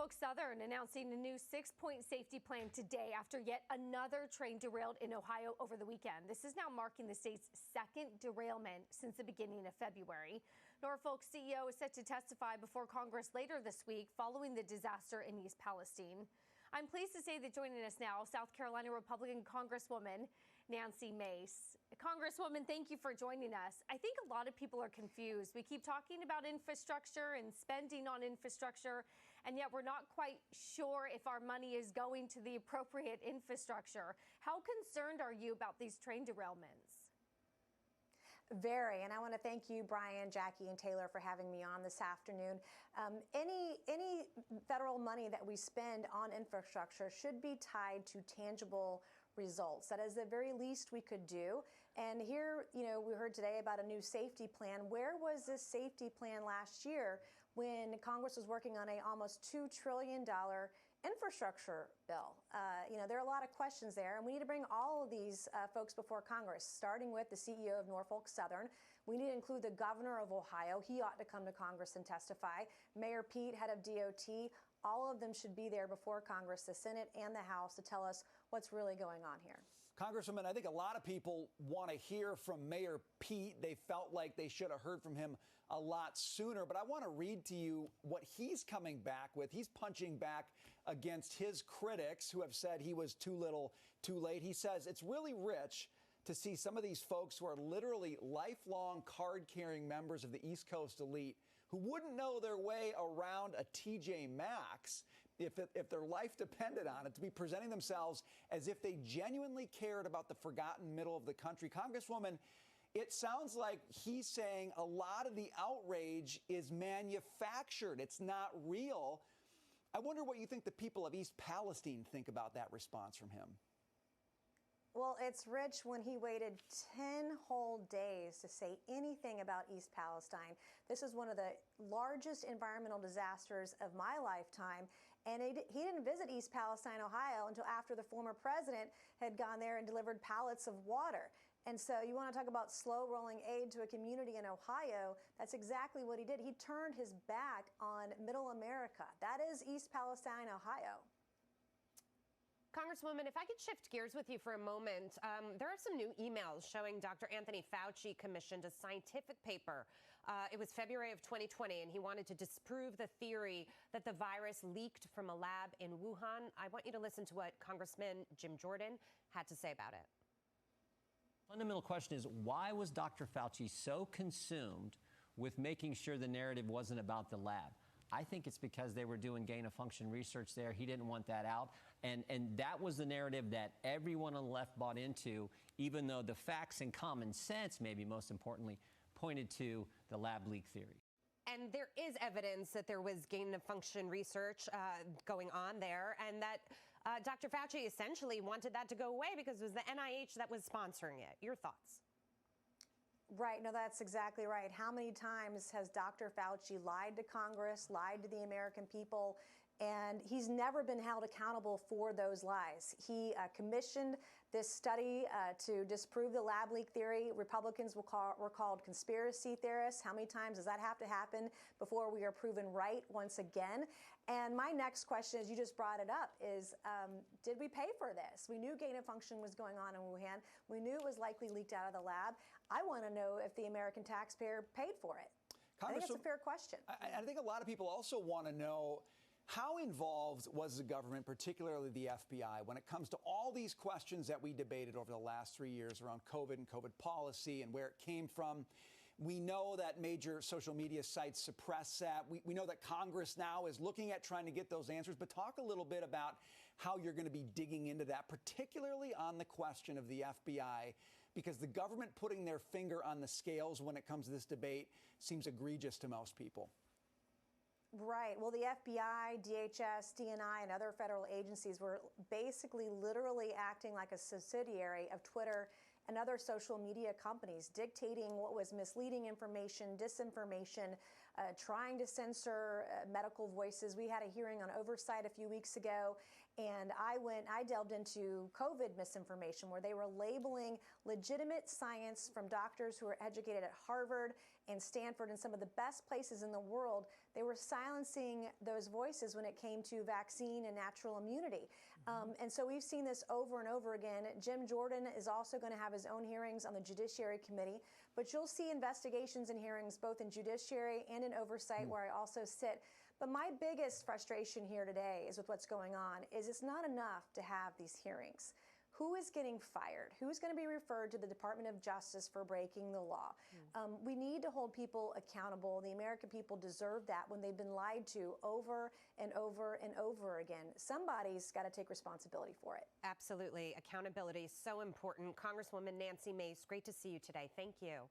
Norfolk Southern announcing a new 6-point safety plan today after yet another train derailed in Ohio over the weekend. This is now marking the state's second derailment since the beginning of February. Norfolk's CEO is set to testify before Congress later this week following the disaster in East Palestine. I'm pleased to say that joining us now, South Carolina Republican Congresswoman Nancy Mace. Congresswoman, thank you for joining us. I think a lot of people are confused. We keep talking about infrastructure and spending on infrastructure, and yet we're not quite sure if our money is going to the appropriate infrastructure. How concerned are you about these train derailments? Very, and I want to thank you, Brian, Jackie, and Taylor for having me on this afternoon. Any federal money that we spend on infrastructure should be tied to tangible results. That is the very least we could do. And here, we heard today about a new safety plan. Where was this safety plan last year when Congress was working on a almost $2 trillion infrastructure bill? There are a lot of questions there, and we need to bring all of these folks before Congress, starting with the CEO of Norfolk Southern. We need to include the governor of Ohio. He ought to come to Congress and testify. Mayor Pete, head of DOT. All of them should be there before Congress, the Senate and the House, to tell us what's really going on here. Congresswoman, I think a lot of people want to hear from Mayor Pete. They felt like they should have heard from him a lot sooner. But I want to read to you what he's coming back with. He's punching back against his critics who have said he was too little, too late. He says it's really rich to see some of these folks who are literally lifelong card-carrying members of the East Coast elite who wouldn't know their way around a TJ Maxx if their life depended on it, to be presenting themselves as if they genuinely cared about the forgotten middle of the country. Congresswoman, it sounds like he's saying a lot of the outrage is manufactured. It's not real. I wonder what you think the people of East Palestine think about that response from him. Well, it's rich when he waited 10 whole days to say anything about East Palestine. This is one of the largest environmental disasters of my lifetime. And he didn't visit East Palestine, Ohio, until after the former president had gone there and delivered pallets of water. And so you want to talk about slow rolling aid to a community in Ohio. That's exactly what he did. He turned his back on middle America. That is East Palestine, Ohio. Congresswoman, if I could shift gears with you for a moment, there are some new emails showing Dr. Anthony Fauci commissioned a scientific paper. It was February of 2020, and he wanted to disprove the theory that the virus leaked from a lab in Wuhan. I want you to listen to what Congressman Jim Jordan had to say about it. Fundamental question is, why was Dr. Fauci so consumed with making sure the narrative wasn't about the lab? I think it's because they were doing gain-of-function research there. He didn't want that out. And that was the narrative that everyone on the left bought into, even though the facts and common sense, maybe most importantly, pointed to the lab leak theory. And there is evidence that there was gain-of-function research going on there, and that Dr. Fauci essentially wanted that to go away because it was the NIH that was sponsoring it. Your thoughts? Right. No, that's exactly right. How many times has Dr. Fauci lied to Congress, lied to the American people? And he's never been held accountable for those lies. He commissioned this study to disprove the lab leak theory. Republicans were called conspiracy theorists. How many times does that have to happen before we are proven right once again? And my next question, as you just brought it up, is did we pay for this? We knew gain-of-function was going on in Wuhan. We knew it was likely leaked out of the lab. I want to know if the American taxpayer paid for it. I think that's a fair question. I think a lot of people also want to know, how involved was the government, particularly the FBI, when it comes to all these questions that we debated over the last 3 years around COVID and COVID policy and where it came from? We know that major social media sites suppress that. We know that Congress now is looking at trying to get those answers. But talk a little bit about how you're going to be digging into that, particularly on the question of the FBI, because the government putting their finger on the scales when it comes to this debate seems egregious to most people. Right. Well, the FBI, DHS, DNI, and other federal agencies were basically literally acting like a subsidiary of Twitter and other social media companies, dictating what was misleading information, disinformation, trying to censor medical voices. We had a hearing on oversight a few weeks ago, and I delved into COVID misinformation, where they were labeling legitimate science from doctors who are educated at Harvard and Stanford and some of the best places in the world, they were silencing those voices when it came to vaccine and natural immunity. And so we've seen this over and over again. Jim Jordan is also going to have his own hearings on the Judiciary Committee, but you'll see investigations and hearings both in Judiciary and in Oversight, where I also sit. But my biggest frustration here today is with what's going on is it's not enough to have these hearings. Who is getting fired? Who's going to be referred to the Department of Justice for breaking the law? We need to hold people accountable. The American people deserve that when they've been lied to over and over and over again. Somebody's got to take responsibility for it. Absolutely. Accountability is so important. Congresswoman Nancy Mace, great to see you today. Thank you.